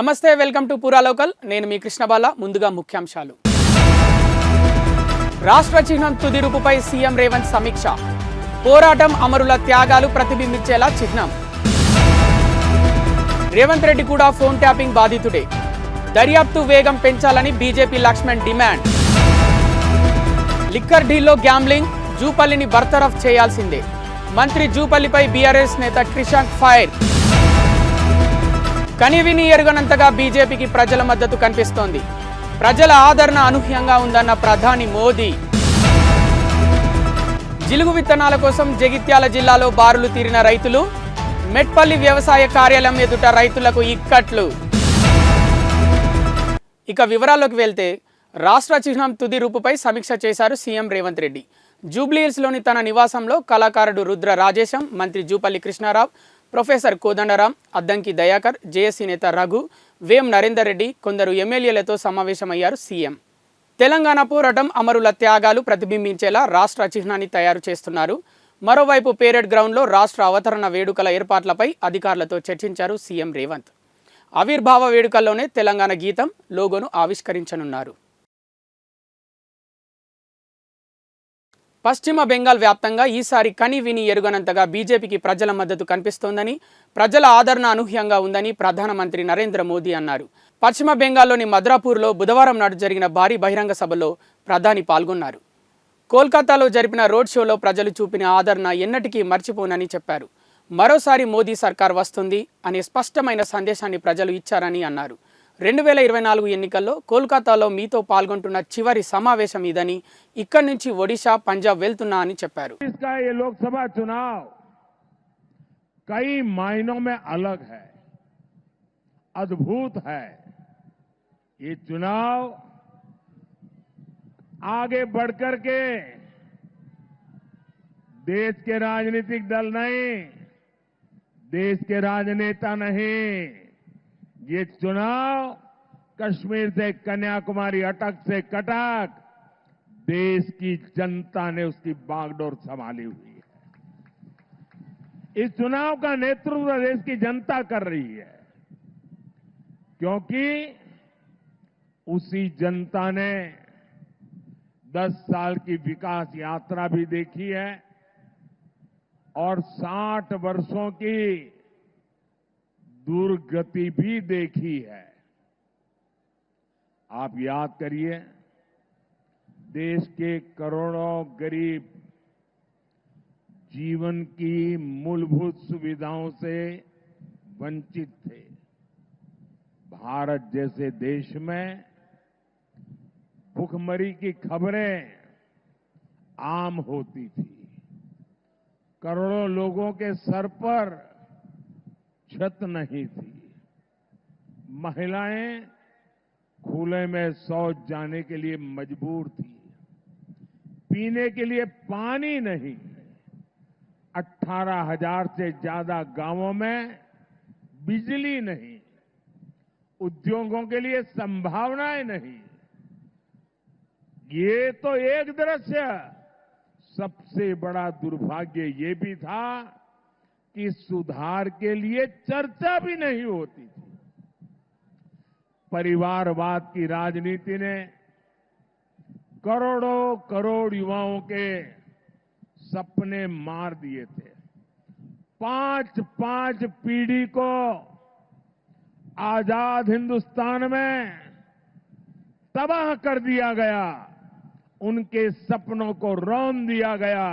నమస్తే, welcome to పూరా local. నేను మీ కృష్ణబాల. ముందుగా ముఖ్యాంశాలు. రాష్ట్ర చిహ్నం తుది రూపుపై సీఎం రేవంత్ సమీక్ష. పోరాటం అమరుల త్యాగాలు ప్రతిబింబించేలా చిహ్నం. రేవంత్ రెడ్డి కూడా ఫోన్ ట్యాపింగ్ బాధితుడే. దర్యాప్తు వేగం పెంచాలని బీజేపీ లక్ష్మణ్ డిమాండ్. లిక్కర్ డీల్లో గ్యాంబ్లింగ్, జూపల్లిని బర్తరఫ్ చేయాల్సిందే. మంత్రి జూపల్లిపై బీఆర్ఎస్ నేత క్రిషాంక్ ఫైర్. కనివిని ఎరుగనంతగా బీజేపీకి ప్రజల మద్దతు కనిపిస్తోంది. ప్రజల ఆదరణ అనూహ్యంగా ఉందన్న ప్రధాని మోదీ. జిలుగు విత్తనాల కోసం జగిత్యాల జిల్లాలో బారులు తీరిన రైతులు. మెట్పల్లి వ్యవసాయ కార్యాలయం ఎదుట రైతులకు ఇక్కట్లు. ఇక వివరాల్లోకి వెళ్తే, రాష్ట్ర చిహ్నం తుది రూపుపై సమీక్ష చేశారు సీఎం రేవంత్ రెడ్డి. జూబ్లీహిల్స్లోని తన నివాసంలో కళాకారుడు రుద్ర రాజేశం, మంత్రి జూపల్లి కృష్ణారావు, ప్రొఫెసర్ కోదండరాం, అద్దంకి దయాకర్, జేఏసీ నేత రఘు, వేం నరేందర్ రెడ్డి, కొందరు ఎమ్మెల్యేలతో సమావేశమయ్యారు సీఎం. తెలంగాణ పోరాటం అమరుల త్యాగాలు ప్రతిబింబించేలా రాష్ట్ర చిహ్నాన్ని తయారు చేస్తున్నారు. మరోవైపు పేరెడ్ గ్రౌండ్లో రాష్ట్ర అవతరణ వేడుకల ఏర్పాట్లపై అధికారులతో చర్చించారు సీఎం రేవంత్. ఆవిర్భావ వేడుకల్లోనే తెలంగాణ గీతం, లోగోను ఆవిష్కరించనున్నారు. పశ్చిమ బెంగాల్ వ్యాప్తంగా ఈసారి కని విని ఎరుగనంతగా బీజేపీకి ప్రజల మద్దతు కనిపిస్తోందని, ప్రజల ఆదరణ అనూహ్యంగా ఉందని ప్రధానమంత్రి నరేంద్ర మోదీ అన్నారు. పశ్చిమ బెంగాల్లోని మద్రాపూర్లో బుధవారం నాడు జరిగిన భారీ బహిరంగ సభలో ప్రధాని పాల్గొన్నారు. కోల్కతాలో జరిపిన రోడ్ షోలో ప్రజలు చూపిన ఆదరణ ఎన్నటికీ మర్చిపోనని చెప్పారు. మరోసారి మోదీ సర్కార్ వస్తుంది అనే స్పష్టమైన సందేశాన్ని ప్రజలు ఇచ్చారని అన్నారు. 2024 ఎన్నికల్లో కోల్కతాలో మీతో పాల్గొంటున్న చివరి సమావేశం ఇదని, ఇక్కడి నుంచి ఒడిశా, పంజాబ్ వెళ్తున్నా అని చెప్పారు. लोकसभा चुनाव कई मायनों में अलग है, अद्भुत है. ये चुनाव आगे बढ़कर के देश के राजनीतिक दल नहीं, देश के राजनेता नहीं, ये चुनाव कश्मीर से कन्याकुमारी, अटक से कटक देश की जनता ने उसकी बागडोर संभाली हुई है. इस चुनाव का नेतृत्व देश की जनता कर रही है, क्योंकि उसी जनता ने 10 साल की विकास यात्रा भी देखी है और 60 वर्षों की दुर्गति भी देखी है. आप याद करिए, देश के करोड़ों गरीब जीवन की मूलभूत सुविधाओं से वंचित थे. भारत जैसे देश में भुखमरी की खबरें आम होती थी. करोड़ों लोगों के सर पर छत नहीं थी. महिलाएं खुले में शौच जाने के लिए मजबूर थी. पीने के लिए पानी नहीं. 18,000 से ज्यादा गांवों में बिजली नहीं. उद्योगों के लिए संभावनाएं नहीं. ये तो एक दृश्य. सबसे बड़ा दुर्भाग्य ये भी था कि सुधार के लिए चर्चा भी नहीं होती थी. परिवारवाद की राजनीति ने करोड़ों करोड़ युवाओं के सपने मार दिए थे. 5 पीढ़ी को आजाद हिंदुस्तान में तबाह कर दिया गया. उनके सपनों को रौंद दिया गया.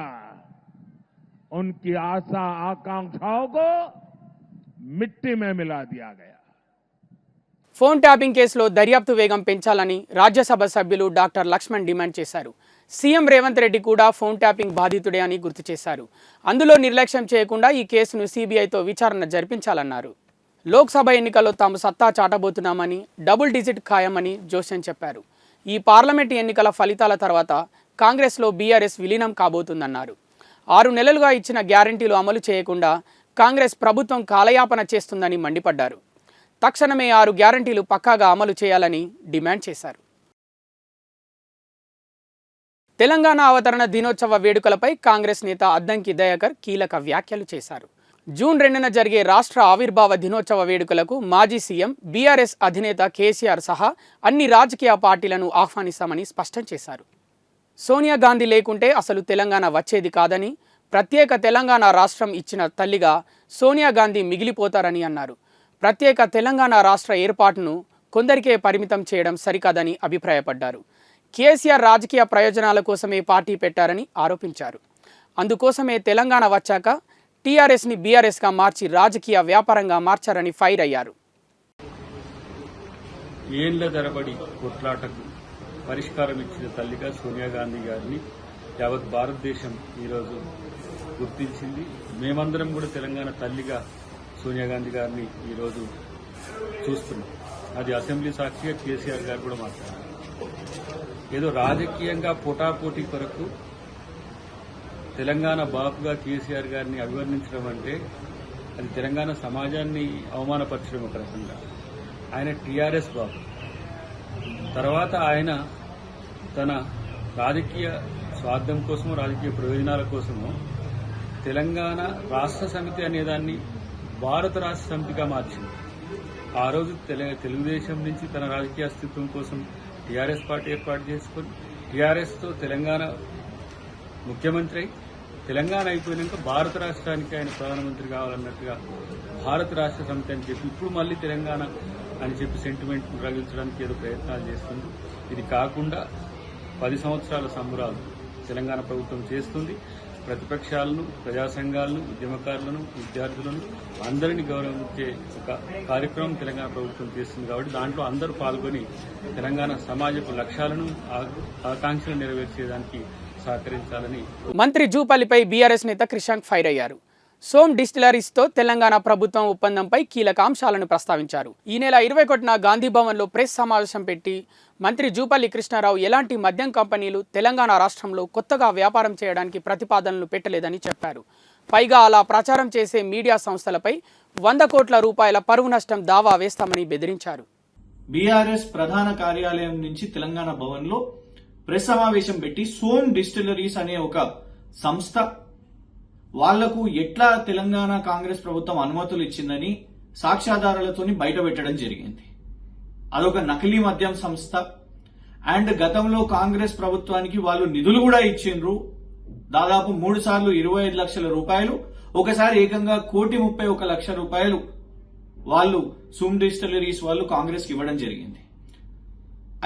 उनकी आशा आकांक्षाओं को मिट्टी में मिला दिया गया. ఫోన్ ట్యాపింగ్ కేసులో దర్యాప్తు వేగం పెంచాలని రాజ్యసభ సభ్యులు డాక్టర్ లక్ష్మణ్ డిమాండ్ చేశారు. సీఎం రేవంత్ రెడ్డి కూడా ఫోన్ ట్యాపింగ్ బాధితుడే అని గుర్తు చేశారు. అందులో నిర్లక్ష్యం చేయకుండా ఈ కేసును సీబీఐతో విచారణ జరిపించాలన్నారు. లోక్సభ ఎన్నికల్లో తాము సత్తా చాటబోతున్నామని, డబుల్ డిజిట్ ఖాయమని జోషన్ చెప్పారు. ఈ పార్లమెంటు ఎన్నికల ఫలితాల తర్వాత కాంగ్రెస్లో బీఆర్ఎస్ విలీనం కాబోతుందన్నారు. 6 నెలలుగా ఇచ్చిన గ్యారంటీలు అమలు చేయకుండా కాంగ్రెస్ ప్రభుత్వం కాలయాపన చేస్తుందని మండిపడ్డారు. తక్షణమే 6 గ్యారంటీలు పక్కాగా అమలు చేయాలని డిమాండ్ చేశారు. తెలంగాణ అవతరణ దినోత్సవ వేడుకలపై కాంగ్రెస్ నేత అద్దంకి దయాకర్ కీలక వ్యాఖ్యలు చేశారు. జూన్ 2న జరిగే రాష్ట్ర ఆవిర్భావ దినోత్సవ వేడుకలకు మాజీ సీఎం బీఆర్ఎస్ అధినేత కేసీఆర్ సహా అన్ని రాజకీయ పార్టీలను ఆహ్వానిస్తామని స్పష్టం చేశారు. సోనియా గాంధీ లేకుంటే అసలు తెలంగాణ వచ్చేది కాదని, ప్రత్యేక తెలంగాణ రాష్ట్రం ఇచ్చిన తల్లిగా సోనియా గాంధీ మిగిలిపోతారని అన్నారు. ప్రత్యేక తెలంగాణ రాష్ట్ర ఏర్పాటును కొందరికే పరిమితం చేయడం సరికాదని అభిప్రాయపడ్డారు. కేసీఆర్ రాజకీయ ప్రయోజనాల కోసమే పార్టీ పెట్టారని ఆరోపించారు. అందుకోసమే తెలంగాణ వచ్చాక టీఆర్ఎస్ని బీఆర్ఎస్గా మార్చి రాజకీయ వ్యాపారంగా మార్చారని ఫైర్ అయ్యారు. ఏళ్ల తరబడి కొట్లాటకు పరిష్కారం ఇచ్చిన తల్లిగా సోనియా గాంధీ గారిని యావత్ భారతదేశం ఈరోజు గుర్తించింది. మేమందరం కూడా తెలంగాణ తల్లిగా సోనియా గాంధీ గారిని ఈరోజు చూస్తున్నాం. అది అసెంబ్లీ సాక్షిగా కేసీఆర్ గారు కూడా మాట్లాడారు. ఏదో రాజకీయంగా పోటాపోటీ కొరకు తెలంగాణ బాపుగా కేసీఆర్ గారిని అభివర్ణించడం అంటే అది తెలంగాణ సమాజాన్ని అవమానపరచడం ఒక రకంగా. ఆయన టీఆర్ఎస్ బాపు, తర్వాత ఆయన తన రాజకీయ స్వార్థం కోసమో రాజకీయ ప్రయోజనాల కోసమో తెలంగాణ రాష్ట్ర సమితి అనేదాన్ని భారత రాష్ట్ర సమితిగా మార్చింది. ఆ రోజు తెలుగుదేశం నుంచి తన రాజకీయ అస్తిత్వం కోసం టీఆర్ఎస్ పార్టీ ఏర్పాటు చేసుకుని టీఆర్ఎస్తో తెలంగాణ ముఖ్యమంత్రి అయి తెలంగాణ అయిపోయినాక భారత రాష్ట్రానికి ఆయన ప్రధానమంత్రి కావాలన్నట్టుగా భారత రాష్ట్ర సమితి అని చెప్పి ఇప్పుడు మళ్ళీ తెలంగాణ అని చెప్పి సెంటిమెంట్ రగిల్చడానికి ఏదో ప్రయత్నాలు చేస్తుంది. ఇది కాకుండా 10 సంవత్సరాల సంబరాలు తెలంగాణ ప్రభుత్వం చేస్తుంది. ప్రతిపక్షాలను, ప్రజా సంఘాలను, ఉద్యమకారులను, విద్యార్థులను అందరినీ గౌరవించే ఒక కార్యక్రమం తెలంగాణ ప్రభుత్వం చేస్తుంది. కాబట్టి దాంట్లో అందరూ పాల్గొని తెలంగాణ సమాజపు లక్ష్యాలను, ఆకాంక్షలను నెరవేర్చేదానికి సహకరించాలని. మంత్రి జూపల్లిపై బీఆర్ఎస్ నేత క్రిషాంక్ ఫైర్ అయ్యారు. సోమ్ డిస్టిలరీస్తో తెలంగాణ ప్రభుత్వం ఒప్పందంపై కీలక అంశాలను ప్రస్తావించారు. ఈ నెల 21న గాంధీ భవన్లో ప్రెస్ సమావేశం పెట్టి మంత్రి జూపల్లి కృష్ణారావు ఎలాంటి మద్యం కంపెనీలు తెలంగాణ రాష్ట్రంలో కొత్తగా వ్యాపారం చేయడానికి ప్రతిపాదనలు పెట్టలేదని చెప్పారు. పైగా అలా ప్రచారం చేసే మీడియా సంస్థలపై 100 కోట్ల రూపాయల పరువు నష్టం దావా వేస్తామని బెదిరించారు. బీఆర్ఎస్ ప్రధాన కార్యాలయం నుంచి తెలంగాణ భవన్లో ప్రెస్ సమావేశం పెట్టి సోమ్ డిస్టిలరీస్ అనే ఒక సంస్థ వాళ్లకు ఎట్లా తెలంగాణ కాంగ్రెస్ ప్రభుత్వం అనుమతులు ఇచ్చిందని సాక్ష్యాధారాలతోని బయట పెట్టడం జరిగింది. అదొక నకిలీ మద్యం సంస్థ. అండ్ గతంలో కాంగ్రెస్ ప్రభుత్వానికి వాళ్ళు నిధులు కూడా ఇచ్చిండ్రు. దాదాపు 3 సార్లు 25 లక్షల రూపాయలు, ఒకసారి ఏకంగా 1,31 లక్ష రూపాయలు వాళ్ళు సోమ్ డిస్టిలరీస్ వాళ్ళు కాంగ్రెస్ కి ఇవ్వడం జరిగింది.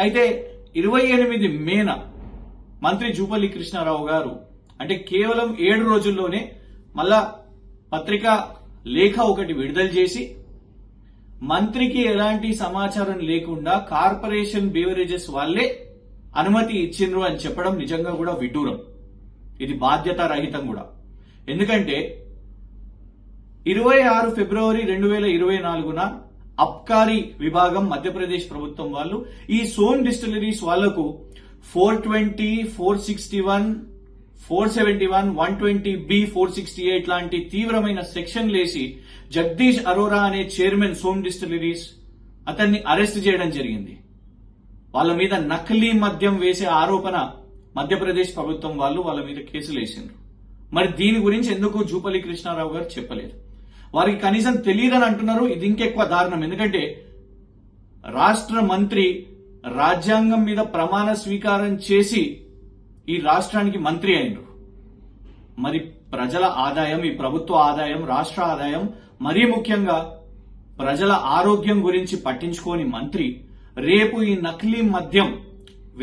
అయితే 28 మేన మంత్రి జూపల్లి కృష్ణారావు గారు అంటే కేవలం 7 రోజుల్లోనే మళ్ళా పత్రికా లేఖ ఒకటి విడుదల చేసి మంత్రికి ఎలాంటి సమాచారం లేకుండా కార్పొరేషన్ బీవరేజెస్ వాళ్లే అనుమతి ఇచ్చిండ్రు అని చెప్పడం నిజంగా కూడా విడ్డూరం. ఇది బాధ్యతారహితం కూడా. ఎందుకంటే 26 ఫిబ్రవరి 2024న అబ్కారీ విభాగం మధ్యప్రదేశ్ ప్రభుత్వం వాళ్ళు ఈ సోమ్ డిస్టిలరీస్ వాళ్లకు 420, 461, 471, 120B, 468 లాంటి తీవ్రమైన సెక్షన్లేసి జగదీష్ అరోరా అనే చైర్మన్ సోమ్ డిస్టిలరీస్ అతన్ని అరెస్ట్ చేయడం జరిగింది. వాళ్ళ మీద నకిలీ మద్యం వేసే ఆరోపణ మధ్యప్రదేశ్ ప్రభుత్వం వాళ్ళు వాళ్ళ మీద కేసులు వేసిండ్రు. మరి దీని గురించి ఎందుకు జూపల్లి కృష్ణారావు గారు చెప్పలేదు? వారికి కనీసం తెలియదని అంటున్నారు. ఇది ఇంకెక్కువ దారుణం. ఎందుకంటే రాష్ట్ర మంత్రి రాజ్యాంగం మీద ప్రమాణ స్వీకారం చేసి ఈ రాష్ట్రానికి మంత్రి అయినరు. మరి ప్రజల ఆదాయం, ఈ ప్రభుత్వ ఆదాయం, రాష్ట్ర ఆదాయం, మరీ ముఖ్యంగా ప్రజల ఆరోగ్యం గురించి పట్టించుకోని మంత్రి రేపు ఈ నకిలీ మద్యం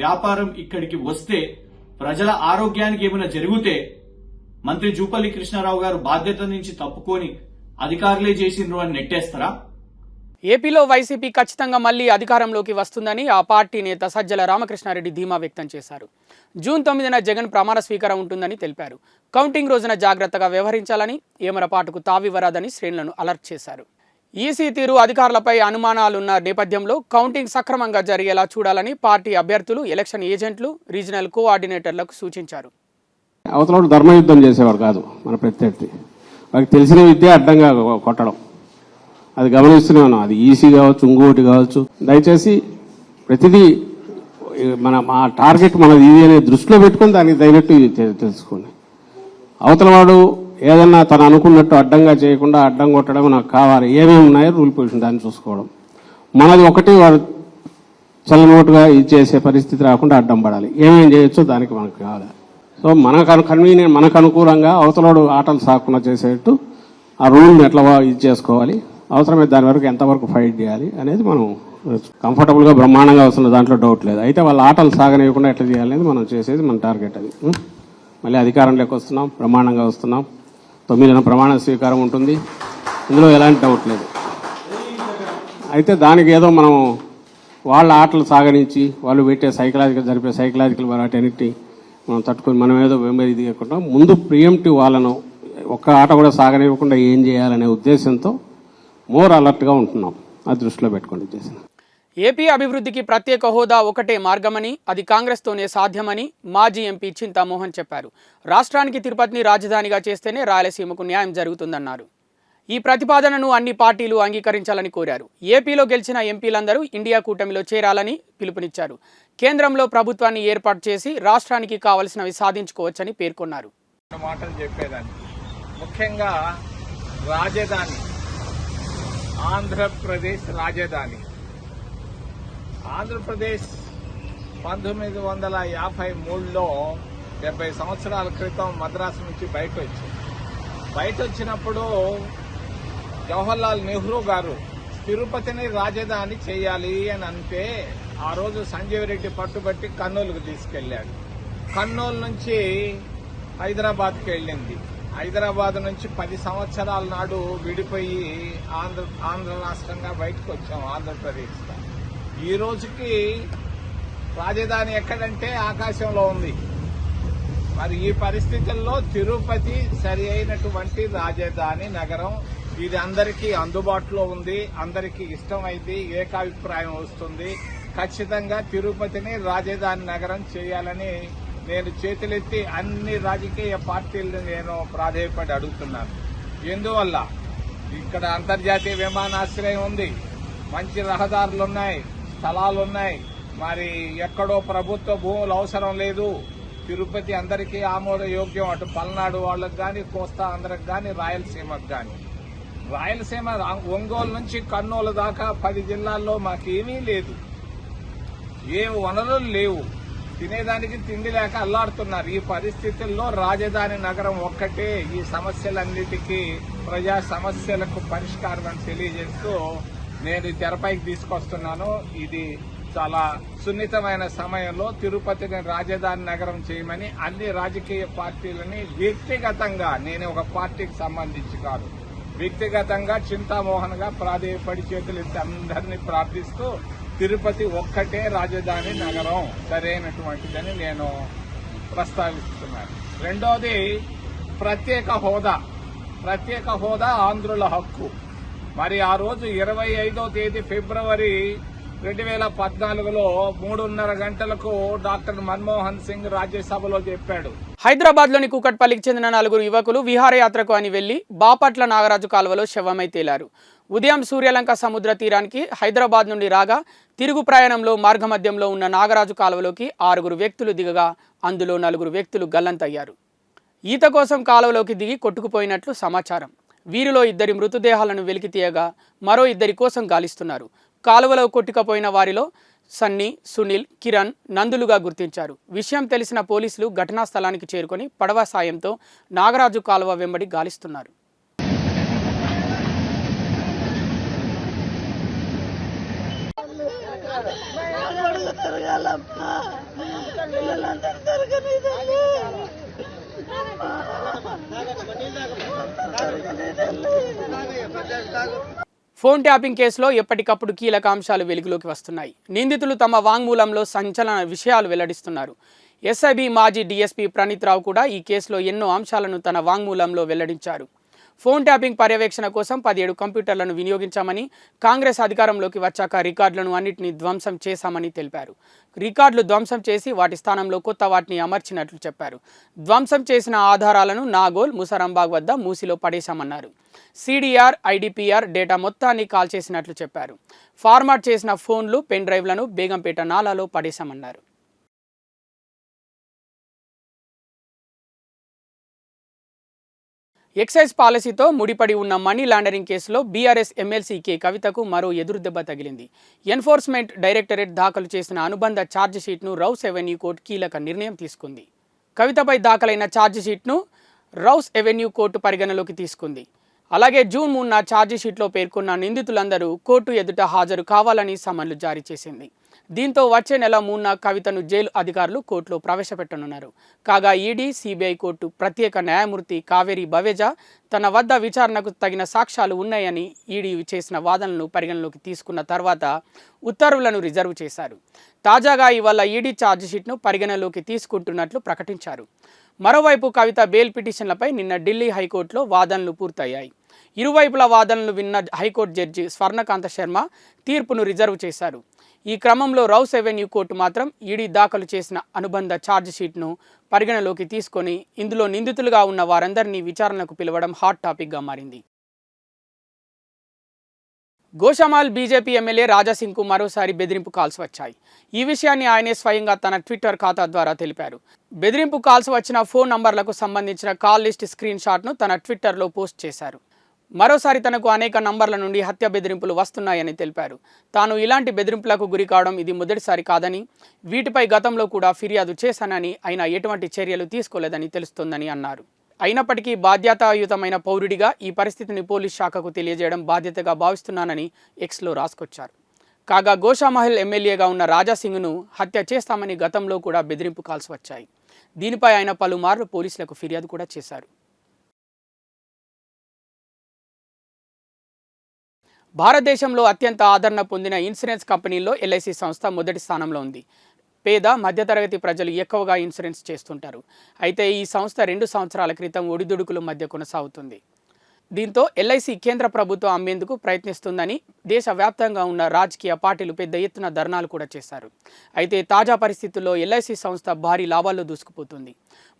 వ్యాపారం ఇక్కడికి వస్తే ప్రజల ఆరోగ్యానికి ఏమైనా జరిగితే మంత్రి జూపల్లి కృష్ణారావు గారు బాధ్యత నుంచి తప్పుకొని అధికారులే చేసిండ్రు అని నెట్టేస్తారా? ఏపీలో వైసీపీ ఖచ్చితంగా మళ్లీ అధికారంలోకి వస్తుందని ఆ పార్టీ నేత సజ్జల రామకృష్ణారెడ్డి ధీమా వ్యక్తం చేశారు. జూన్ 9న జగన్ ప్రమాణ స్వీకారం ఉంటుందని తెలిపారు. కౌంటింగ్ రోజున జాగ్రత్తగా వ్యవహరించాలని, ఏమరపాటుకు తావివ్వరాదని శ్రేణులను అలర్ట్ చేశారు. ఈసీ తీరు అధికారులపై అనుమానాలున్న నేపథ్యంలో కౌంటింగ్ సక్రమంగా జరిగేలా చూడాలని పార్టీ అభ్యర్థులు, ఎలక్షన్ ఏజెంట్లు, రీజనల్ కోఆర్డినేటర్లకు సూచించారు. అవతల ధర్మయుద్ధం చేసేవాడు కాదు మన ప్రత్యర్థి. వారికి తెలిసిన విద్య అడ్డంగా కొట్టడం, అది గమనిస్తూనే ఉన్నాం. అది ఈసీ కావచ్చు, ఇంకోటి కావచ్చు. దయచేసి ప్రతిదీ మా టార్గెట్ మనది ఇది అనే దృష్టిలో పెట్టుకుని దానికి తగినట్టు తెలుసుకోండి. అవతల వాడు ఏదన్నా తను అనుకున్నట్టు అడ్డంగా చేయకుండా అడ్డం కొట్టడం నాకు కావాలి, ఏమేమి ఉన్నాయో రూల్ పొజిషన్ దాన్ని చూసుకోవడం. మనది ఒకటి వాడు చల్లనోటుగా ఇది చేసే పరిస్థితి రాకుండా అడ్డం పడాలి, ఏమేం చేయొచ్చో దానికి మనకు కావాలి. సో కన్వీనియంట్ మనకు అనుకూలంగా అవతలోడు ఆటలు సాకుండా చేసేట్టు ఆ రూల్ని ఎట్లా ఇది చేసుకోవాలి, అవసరమైతే దాని వరకు ఎంతవరకు ఫైట్ చేయాలి అనేది మనం కంఫర్టబుల్గా బ్రహ్మాండంగా వస్తున్న దాంట్లో డౌట్ లేదు. అయితే వాళ్ళ ఆటలు సాగనివ్వకుండా ఎట్లా చేయాలనేది మనం చేసేది మన టార్గెట్ అది. మళ్ళీ అధికారంలోకి వస్తున్నాం, బ్రహ్మాండంగా వస్తున్నాం. 9న ప్రమాణ స్వీకారం ఉంటుంది, ఇందులో ఎలాంటి డౌట్ లేదు. అయితే దానికి ఏదో మనం వాళ్ళ ఆటలు సాగనించి వాళ్ళు పెట్టే జరిపే సైకలాజికల్ వాటన్నిటిని మనం తట్టుకొని మనం ఏదో వెంబడి దిగకుండా ముందు ప్రియంటివ్ వాళ్ళను ఒక్క ఆట కూడా సాగనివ్వకుండా ఏం చేయాలనే ఉద్దేశంతో మోర్ అలర్ట్గా ఉంటున్నాం. అది దృష్టిలో పెట్టుకోండి ఉద్దేశం. ఏపీ అభివృద్ధికి ప్రత్యేక హోదా ఒకటే మార్గమని, అది కాంగ్రెస్తోనే సాధ్యమని మాజీ ఎంపీ చింతామోహన్ చెప్పారు. రాష్ట్రానికి తిరుపతిని రాజధానిగా చేస్తేనే రాయలసీమకు న్యాయం జరుగుతుందన్నారు. ఈ ప్రతిపాదనను అన్ని పార్టీలు అంగీకరించాలని కోరారు. ఏపీలో గెలిచిన ఎంపీలందరూ ఇండియా కూటమిలో చేరాలని పిలుపునిచ్చారు. కేంద్రంలో ప్రభుత్వాన్ని ఏర్పాటు చేసి రాష్ట్రానికి కావలసినవి సాధించుకోవచ్చని పేర్కొన్నారు. మాటలు చెప్పేదాన్ని ముఖ్యంగా రాజధాని, ఆంధ్రప్రదేశ్ రాజధాని. ఆంధ్రప్రదేశ్ 1953లో 70 సంవత్సరాల క్రితం మద్రాసు నుంచి బయట వచ్చినప్పుడు జవహర్లాల్ నెహ్రూ గారు తిరుపతిని రాజధాని చేయాలి అని అంటే ఆ రోజు సంజీవ్ రెడ్డి పట్టుబట్టి కర్నూలుకు తీసుకెళ్లాడు. కర్నూలు నుంచి హైదరాబాద్కి వెళ్ళింది. హైదరాబాద్ నుంచి 10 సంవత్సరాల నాడు విడిపోయి ఆంధ్ర రాష్ట్రంగా బయటకు వచ్చాం, ఆంధ్రప్రదేశ్. ఈ రోజుకి రాజధాని ఎక్కడంటే ఆకాశంలో ఉంది. మరి ఈ పరిస్థితుల్లో తిరుపతి సరి అయినటువంటి రాజధాని నగరం. ఇది అందరికీ అందుబాటులో ఉంది, అందరికీ ఇష్టమైంది, ఏకాభిప్రాయం వస్తుంది. ఖచ్చితంగా తిరుపతిని రాజధాని నగరం చేయాలని నేను చేతులెత్తి అన్ని రాజకీయ పార్టీలను నేను ప్రాధేయపడి అడుగుతున్నాను. ఎందువల్ల ఇక్కడ అంతర్జాతీయ విమానాశ్రయం ఉంది, మంచి రహదారులున్నాయి, స్థలాలున్నాయి. మరి ఎక్కడో ప్రభుత్వ భూములు అవసరం లేదు. తిరుపతి అందరికీ ఆమోదయోగ్యం, అటు పల్నాడు వాళ్ళకు కానీ, కోస్తా ఆంధ్రకు కానీ, రాయలసీమకు కానీ. రాయలసీమ ఒంగోలు నుంచి కర్నూలు దాకా 10 జిల్లాల్లో మాకేమీ లేదు, ఏ వనరులు లేవు, తినేదానికి తిండి లేక అల్లాడుతున్నారు. ఈ పరిస్థితుల్లో రాజధాని నగరం ఒక్కటే ఈ సమస్యలన్నిటికీ, ప్రజా సమస్యలకు పరిష్కారం అని తెలియజేస్తూ నేను తెరపైకి తీసుకొస్తున్నాను. ఇది చాలా సున్నితమైన సమయంలో తిరుపతిని రాజధాని నగరం చేయమని అన్ని రాజకీయ పార్టీలని వ్యక్తిగతంగా, నేను ఒక పార్టీకి సంబంధించి కాదు, వ్యక్తిగతంగా చింతామోహన్ గా ప్రాధేయపడి చేతులెత్తి అందరినీ ప్రార్థిస్తూ తిరుపతి ఒక్కటే రాజధాని నగరం సరైనటువంటిదని నేను ప్రస్తావిస్తున్నాను. రెండోది ప్రత్యేక హోదా ఆంధ్రుల హక్కు. మరి ఆ రోజు 25వ తేదీ ఫిబ్రవరి 2014లో 3:30 గంటలకు డాక్టర్ మన్మోహన్ సింగ్ రాజ్యసభలో చెప్పాడు. హైదరాబాద్లోని కూకట్పల్లికి చెందిన 4 యువకులు విహారయాత్రకు అని వెళ్లి బాపట్ల నాగరాజు కాలువలో శవమై తేలారు. ఉదయం సూర్యలంక సముద్ర తీరానికి హైదరాబాద్ నుండి రాగా తిరుగు ప్రయాణంలో మార్గమధ్యంలో ఉన్న నాగరాజు కాలువలోకి 6 వ్యక్తులు దిగగా అందులో 4 వ్యక్తులు గల్లంతయ్యారు. ఈత కోసం కాలువలోకి దిగి కొట్టుకుపోయినట్లు సమాచారం. వీరిలో 2 మృతదేహాలను వెలికి తీయగా మరో 2 కోసం గాలిస్తున్నారు. కాలువలో కొట్టుకుపోయిన వారిలో సన్నీ, సునీల్, కిరణ్ నందులుగా గుర్తించారు. విషయం తెలిసిన పోలీసులు ఘటనా స్థలానికి చేరుకొని పడవ సాయంతో నాగరాజు కాలువ వెంబడి గాలిస్తున్నారు. ఫోన్ ట్యాపింగ్ కేసులో ఎప్పటికప్పుడు కీలక అంశాలు వెలుగులోకి వస్తున్నాయి. నిందితులు తమ వాంగ్మూలంలో సంచలన విషయాలు వెల్లడిస్తున్నారు. ఎస్ఐబి మాజీ డీఎస్పీ ప్రణీత్ రావు కూడా ఈ కేసులో ఎన్నో అంశాలను తన వాంగ్మూలంలో వెల్లడించారు. ఫోన్ ట్యాపింగ్ పర్యవేక్షణ కోసం 17 కంప్యూటర్లను వినియోగించామని, కాంగ్రెస్ అధికారంలోకి వచ్చాక రికార్డులను అన్నింటినీ ధ్వంసం చేశామని తెలిపారు. రికార్డులు ధ్వంసం చేసి వాటి స్థానంలో కొత్త వాటిని అమర్చినట్లు చెప్పారు. ధ్వంసం చేసిన ఆధారాలను నాగోల్, ముసరాంబాగ్ వద్ద మూసిలో పడేశామన్నారు. సిడిఆర్, ఐడిపిఆర్ డేటా మొత్తాన్ని కాల్ చేసినట్లు చెప్పారు. ఫార్మాట్ చేసిన ఫోన్లు, పెన్ డ్రైవ్లను బేగంపేట నాలాలో పడేశామన్నారు. ఎక్సైజ్ పాలసీతో ముడిపడి ఉన్న మనీ లాండరింగ్ కేసులో బీఆర్ఎస్ ఎమ్మెల్సీ కె కవితకు మరో ఎదురుదెబ్బ తగిలింది. ఎన్ఫోర్స్మెంట్ డైరెక్టరేట్ దాఖలు చేసిన అనుబంధ ఛార్జిషీట్ను రౌస్ ఎవెన్యూ కోర్టు కీలక నిర్ణయం తీసుకుంది. కవితపై దాఖలైన ఛార్జిషీట్ను రౌస్ ఎవెన్యూ కోర్టు పరిగణలోకి తీసుకుంది. అలాగే జూన్ 3న ఛార్జిషీట్లో పేర్కొన్న నిందితులందరూ కోర్టు ఎదుట హాజరు కావాలని సమన్లు జారీ చేసింది. దీంతో వచ్చే నెల 3న కవితను జైలు అధికారులు కోర్టులో ప్రవేశపెట్టనున్నారు. కాగా ఈడీ, సిబిఐ కోర్టు ప్రత్యేక న్యాయమూర్తి కావేరి బవేజా తన వద్ద విచారణకు తగిన సాక్ష్యాలు ఉన్నాయని ఈడీ చేసిన వాదనలను పరిగణలోకి తీసుకున్న తర్వాత ఉత్తర్వులను రిజర్వ్ చేశారు. తాజాగా ఇవాళ ఈడీ ఛార్జిషీట్ను పరిగణలోకి తీసుకుంటున్నట్లు ప్రకటించారు. మరోవైపు కవిత బెయిల్ పిటిషన్లపై నిన్న ఢిల్లీ హైకోర్టులో వాదనలు పూర్తయ్యాయి. ఇరువైపుల వాదనలు విన్న హైకోర్టు జడ్జి స్వర్ణకాంత శర్మ తీర్పును రిజర్వ్ చేశారు. ఈ క్రమంలో రౌస్ ఎవెన్యూ కోర్టు మాత్రం ఈడీ దాఖలు చేసిన అనుబంధ ఛార్జిషీట్ను పరిగణలోకి తీసుకొని ఇందులో నిందితులుగా ఉన్న వారందరినీ విచారణకు పిలవడం హాట్ టాపిక్గా మారింది. గోషామాల్ బీజేపీ ఎమ్మెల్యే రాజాసింగ్కు మరోసారి బెదిరింపు కాల్స్ వచ్చాయి. ఈ విషయాన్ని ఆయనే స్వయంగా తన ట్విట్టర్ ఖాతా ద్వారా తెలిపారు. బెదిరింపు కాల్స్ వచ్చిన ఫోన్ నంబర్లకు సంబంధించిన కాల్ లిస్ట్ స్క్రీన్ షాట్ను తన ట్విట్టర్లో పోస్ట్ చేశారు. మరోసారి తనకు అనేక నంబర్ల నుండి హత్య బెదిరింపులు వస్తున్నాయని తెలిపారు. తాను ఇలాంటి బెదిరింపులకు గురి కావడం ఇది మొదటిసారి కాదని, వీటిపై గతంలో కూడా ఫిర్యాదు చేశానని, అయినా ఎటువంటి చర్యలు తీసుకోలేదని తెలుస్తోందని అన్నారు. అయినప్పటికీ బాధ్యతాయుతమైన పౌరుడిగా ఈ పరిస్థితిని పోలీస్ శాఖకు తెలియజేయడం బాధ్యతగా భావిస్తున్నానని ఎక్స్లో రాసుకొచ్చారు. కాగా గోషామహల్ ఎమ్మెల్యేగా ఉన్న రాజాసింగ్ను హత్య చేస్తామని గతంలో కూడా బెదిరింపు కాల్స్ వచ్చాయి. దీనిపై ఆయన పలుమార్లు పోలీసులకు ఫిర్యాదు కూడా చేశారు. భారతదేశంలో అత్యంత ఆదరణ పొందిన ఇన్సూరెన్స్ కంపెనీల్లో ఎల్ఐసి సంస్థ మొదటి స్థానంలో ఉంది. పేద మధ్యతరగతి ప్రజలు ఎక్కువగా ఇన్సూరెన్స్ చేస్తుంటారు. అయితే ఈ సంస్థ 2 సంవత్సరాల క్రితం ఒడిదుడుకుల మధ్య కొనసాగుతుంది. దీంతో ఎల్ఐసి కేంద్ర ప్రభుత్వం అమ్మేందుకు ప్రయత్నిస్తుందని దేశవ్యాప్తంగా ఉన్న రాజకీయ పార్టీలు పెద్ద ఎత్తున ధర్నాలు కూడా చేశారు. అయితే తాజా పరిస్థితుల్లో ఎల్ఐసి సంస్థ భారీ లాభాల్లో దూసుకుపోతుంది.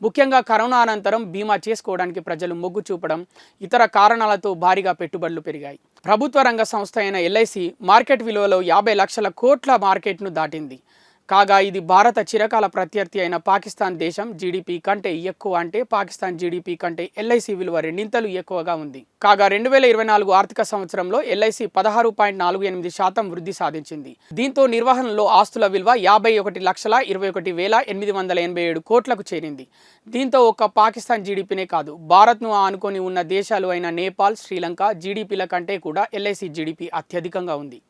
ముఖ్యంగా కరోనా అనంతరం బీమా చేసుకోవడానికి ప్రజలు మొగ్గు చూపడం, ఇతర కారణాలతో భారీగా పెట్టుబడులు పెరిగాయి. ప్రభుత్వ రంగ సంస్థ అయిన ఎల్ఐసి మార్కెట్ విలువలో 50 లక్షల కోట్ల మార్కెట్ను దాటింది. కాగా ఇది భారత చిరకాల ప్రత్యర్థి అయిన పాకిస్తాన్ దేశం జీడిపి కంటే ఎక్కువ, అంటే పాకిస్తాన్ జీడిపి కంటే ఎల్ఐసి విలువ 2 ఇంతలు ఎక్కువగా ఉంది. కాగా 2024 ఆర్థిక సంవత్సరంలో ఎల్ఐసి 16.48% వృద్ధి సాధించింది. దీంతో నిర్వహణలో ఆస్తుల విలువ 51,21,887 కోట్లకు చేరింది. దీంతో ఒక్క పాకిస్తాన్ జీడిపినే కాదు, భారత్ను ఆనుకొని ఉన్న దేశాలు అయిన నేపాల్, శ్రీలంక జీడిపిల కంటే కూడా ఎల్ఐసి జీడిపి అత్యధికంగా ఉంది.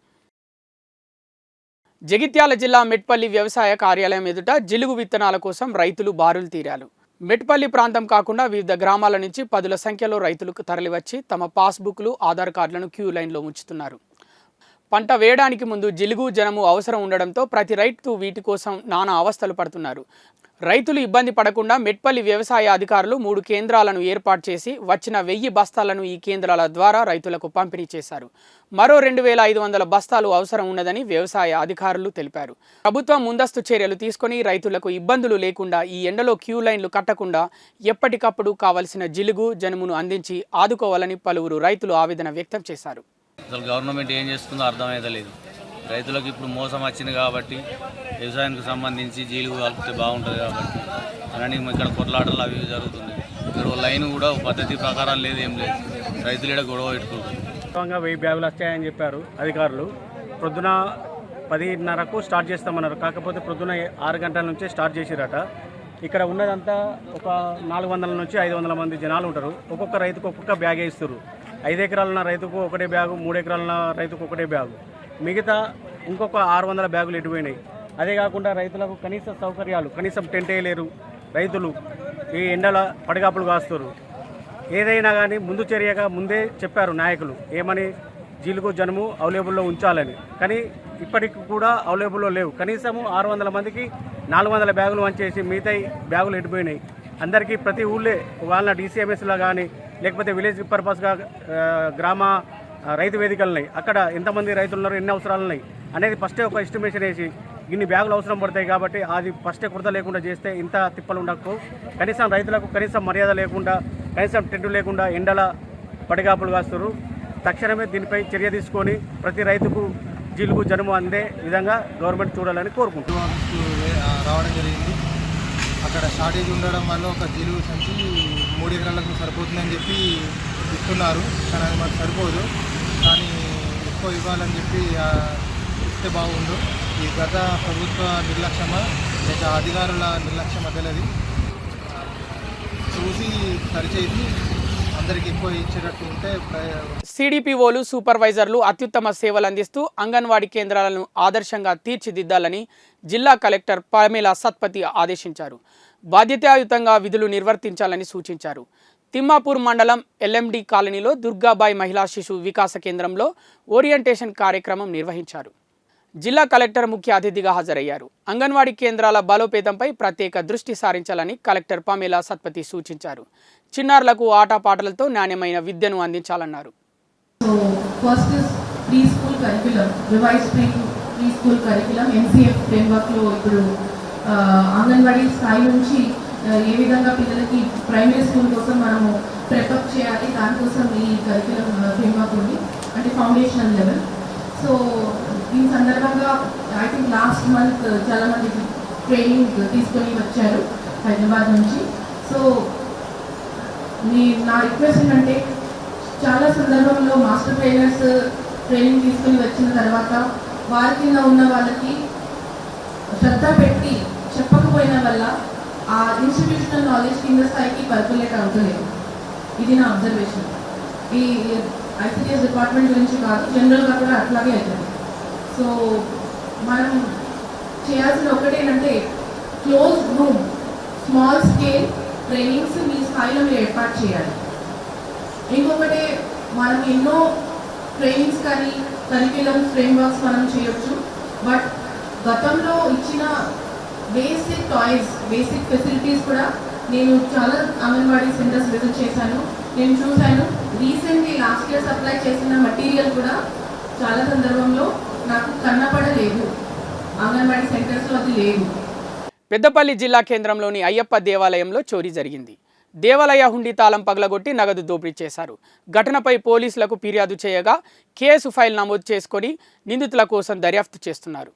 జగిత్యాల జిల్లా మెట్పల్లి వ్యవసాయ కార్యాలయం ఎదుట జిలుగు విత్తనాల కోసం రైతులు బారులు తీరారు. మెట్పల్లి ప్రాంతం కాకుండా వివిధ గ్రామాల నుంచి పదుల సంఖ్యలో రైతులకు తరలివచ్చి తమ పాస్బుక్లు, ఆధార్ కార్డులను క్యూ లైన్లో ఉంచుతున్నారు. పంట వేయడానికి ముందు జిలుగు, జనము అవసరం ఉండడంతో ప్రతి రైతు వీటి కోసం నానా అవస్థలు పడుతున్నారు. రైతులు ఇబ్బంది పడకుండా మెట్పల్లి వ్యవసాయ అధికారులు 3 కేంద్రాలను ఏర్పాటు చేసి వచ్చిన 1000 బస్తాలను ఈ కేంద్రాల ద్వారా రైతులకు పంపిణీ చేశారు. మరో 2500 బస్తాలు అవసరం ఉన్నదని వ్యవసాయ అధికారులు తెలిపారు. ప్రభుత్వం ముందస్తు చర్యలు తీసుకొని రైతులకు ఇబ్బందులు లేకుండా ఈ ఎండలో క్యూ లైన్లు కట్టకుండా ఎప్పటికప్పుడు కావలసిన జిలుగు, జనుమును అందించి ఆదుకోవాలని పలువురు రైతులు ఆవేదన వ్యక్తం చేశారు. అసలు గవర్నమెంట్ ఏం చేస్తుందో అర్థమైతలేదు. రైతులకు ఇప్పుడు మోసం వచ్చింది కాబట్టి వ్యవసాయానికి సంబంధించి జీలుగు కలిపితే బాగుంటుంది కాబట్టి అలానే ఇక్కడ కొట్లాటలు అవి జరుగుతుంది. ఇక్కడ లైన్ కూడా పద్ధతి ప్రకారం లేదు, ఏం లేదు. రైతులు ఇక్కడ గొడవ పెట్టుకుంటారు. 1000 బ్యాగులు వస్తాయని చెప్పారు అధికారులు. ప్రొద్దున 10:30కు స్టార్ట్ చేస్తామన్నారు. కాకపోతే ప్రొద్దున 6 గంటల నుంచే స్టార్ట్ చేసిరట. ఇక్కడ ఉన్నదంతా ఒక 400 నుంచి 500 మంది జనాలు ఉంటారు. ఒక్కొక్క రైతుకు ఒక్కొక్క బ్యాగే ఇస్తారు. 5 ఎకరాలున్న రైతుకు ఒకటే బ్యాగు, 3 ఎకరాలున్న రైతుకు ఒకటే బ్యాగు. మిగతా ఇంకొక 600 బ్యాగులు ఎటుపోయినాయి. అదే కాకుండా రైతులకు కనీస సౌకర్యాలు, కనీసం టెంట్ వేయలేరు. రైతులు ఈ ఎండల పడిగాపులు కాస్తారు. ఏదైనా కానీ ముందు చర్యగా ముందే చెప్పారు నాయకులు, ఏమని జీలుగు, జనుము అవైలబుల్లో ఉంచాలని. కానీ ఇప్పటికి కూడా అవైలబుల్లో లేవు. కనీసము 600 మందికి 400 బ్యాగులు వంచేసి మిగతా బ్యాగులు ఎటుపోయినాయి. అందరికీ ప్రతి ఊళ్ళే వాళ్ళ DCMSలో కానీ లేకపోతే విలేజ్ పర్పస్గా గ్రామ రైతు వేదికలు ఉన్నాయి. అక్కడ ఎంతమంది రైతులు ఉన్నారు, ఎన్ని అవసరాలు ఉన్నాయి అనేది ఫస్టే ఒక ఎస్టిమేషన్ వేసి ఇన్ని బ్యాగులు అవసరం పడతాయి కాబట్టి అది ఫస్టే కుర్త లేకుండా చేస్తే ఇంత తిప్పలు ఉండకపో. కనీసం రైతులకు కనీసం మర్యాద లేకుండా, కనీసం టెంటు లేకుండా ఎండల పడిగాపులు కాస్తారు. తక్షణమే దీనిపై చర్య తీసుకొని ప్రతి రైతుకు జీలుగు, జనుము అందే విధంగా గవర్నమెంట్ చూడాలని కోరుకుంటున్నాం. రావడం జరిగింది. అక్కడ షార్టేజ్ ఉండడం వల్ల ఒక జీలుగు సంచి 3 ఎకరాలకు సరిపోతుందని చెప్పి ఇస్తున్నారు, కానీ అది మాకు సరిపోదు. కానీ ఎక్కువ ఇవ్వాలని చెప్పి ఇస్తే బాగుండు. ఈ గత ప్రభుత్వ నిర్లక్ష్యమా లేక అధికారుల నిర్లక్ష్యమా తెలియదు, చూసి సరిచేసి అందరికి ఎక్కువ ఇచ్చేటట్టు ఉంటే. సిడిపిఓలు సూపర్వైజర్లు అత్యుత్తమ సేవలు అందిస్తూ అంగన్వాడీ కేంద్రాలను ఆదర్శంగా తీర్చిదిద్దాలని జిల్లా కలెక్టర్ పమేలా సత్పతి ఆదేశించారు. బాధ్యతాయుతంగా విధులు నిర్వర్తించాలని సూచించారు. తిమ్మాపూర్ మండలం ఎల్ఎండి కాలనీలో దుర్గాబాయి మహిళా శిశు వికాస కేంద్రంలో ఓరియంటేషన్ కార్యక్రమం నిర్వహించారు. జిల్లా కలెక్టర్ ముఖ్య అతిథిగా హాజరయ్యారు. అంగన్వాడీ కేంద్రాల బలోపేతంపై ప్రత్యేక దృష్టి సారించాలని కలెక్టర్ పమేలా సత్పతి సూచించారు. చిన్నారులకు ఆటపాటలతో నాణ్యమైన విద్యను అందించాలన్నారు. First pre school curriculum, revise pre school curriculum MCF ఫ్రేమ్వర్క్లో ఇప్పుడు అంగన్వాడీ స్థాయి నుంచి ఏ విధంగా పిల్లలకి ప్రైమరీ స్కూల్ కోసం మనము ప్రిపేర్ చేయాలి, దానికోసం ఈ కరిక్యులం ఫ్రేమ్వర్క్ ఉంది, అంటే ఫౌండేషనల్ లెవెల్. సో దీని సందర్భంగా ఐ థింక్ లాస్ట్ మంత్ చాలామంది ట్రైనింగ్ తీసుకొని వచ్చారు హైదరాబాద్ నుంచి. సో నా రిక్వెస్ట్ ఏంటంటే, చాలా సందర్భంలో మాస్టర్ ట్రైనర్స్ ట్రైనింగ్ తీసుకొని వచ్చిన తర్వాత వారి కింద ఉన్న వాళ్ళకి శ్రద్ధ పెట్టి చెప్పకపోయిన వల్ల ఆ ఇన్స్టిట్యూషనల్ నాలెడ్జ్ కింద స్థాయికి పర్కులేట్ అవుతలేదు. ఇది నా అబ్జర్వేషన్. ఈ ఐసిడిఎస్ డిపార్ట్మెంట్ గురించి కాదు, జనరల్గా కూడా అట్లాగే అవుతుంది. సో మనం చేయాల్సిన ఒకటేంటంటే close room small scale trainings మీ స్థాయిలో మీరు ఏర్పాటు చేయాలి. ఇంకొకటి, మనం ఎన్నో ట్రైనింగ్స్ కానీ కరిక్యులం ఫ్రేమ్వర్క్స్ మనం చేయొచ్చు, బట్ గతంలో ఇచ్చిన బేసిక్ టాయ్స్, బేసిక్ ఫెసిలిటీస్ కూడా నేను చాలా అంగన్వాడీ సెంటర్స్ విజిట్ చేశాను, నేను చూశాను. రీసెంట్లీ లాస్ట్ ఇయర్ సప్లై చేసిన మెటీరియల్ కూడా చాలా సందర్భంలో నాకు కన్నపడలేదు, అంగన్వాడీ సెంటర్స్లో అది లేదు. పెద్దపల్లి జిల్లా కేంద్రంలోని అయ్యప్ప దేవాలయంలో చోరీ జరిగింది. దేవాలయ హుండీ తాళం పగలగొట్టి నగదు దోపిడీ చేశారు. ఘటనపై పోలీసులకు ఫిర్యాదు చేయగా కేసు ఫైల్ నమోదు చేసుకొని నిందితుల కోసం దర్యాప్తు చేస్తున్నారు.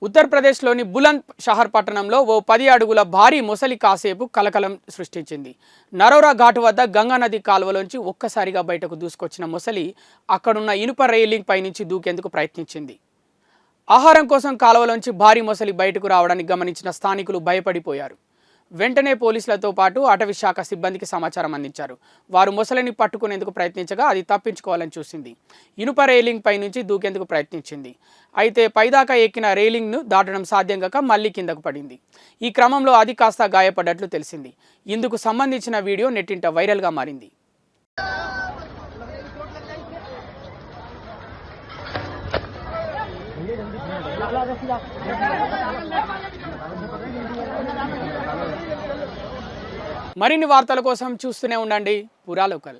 ఉత్తరప్రదేశ్లోని బులంద్ షహర్ పట్టణంలో ఓ 10 అడుగుల భారీ మొసలి కాసేపు కలకలం సృష్టించింది. నరోరా ఘాటు వద్ద గంగా నది కాలువలోంచి ఒక్కసారిగా బయటకు దూసుకొచ్చిన మొసలి అక్కడున్న ఇనుప రైలింగ్ పైనుంచి దూకేందుకు ప్రయత్నించింది. ఆహారం కోసం కాలువలోంచి భారీ మొసలి బయటకు రావడాన్ని గమనించిన స్థానికులు భయపడిపోయారు. వెంటనే పోలీసులతో పాటు అటవీ శాఖ సిబ్బందికి సమాచారం అందించారు. వారు మొసలిని పట్టుకునేందుకు ప్రయత్నించగా అది తప్పించుకోవాలని చూసింది. ఇనుప రైలింగ్ పై నుంచి దూకేందుకు ప్రయత్నించింది. అయితే పైదాకా ఎక్కిన రైలింగ్ను దాటడం సాధ్యం కాక మళ్లీ కిందకు పడింది. ఈ క్రమంలో అది కాస్త గాయపడ్డట్లు తెలిసింది. ఇందుకు సంబంధించిన వీడియో నెట్టింట వైరల్గా మారింది. మరిన్ని వార్తల కోసం చూస్తూనే ఉండండి పురా లోకల్.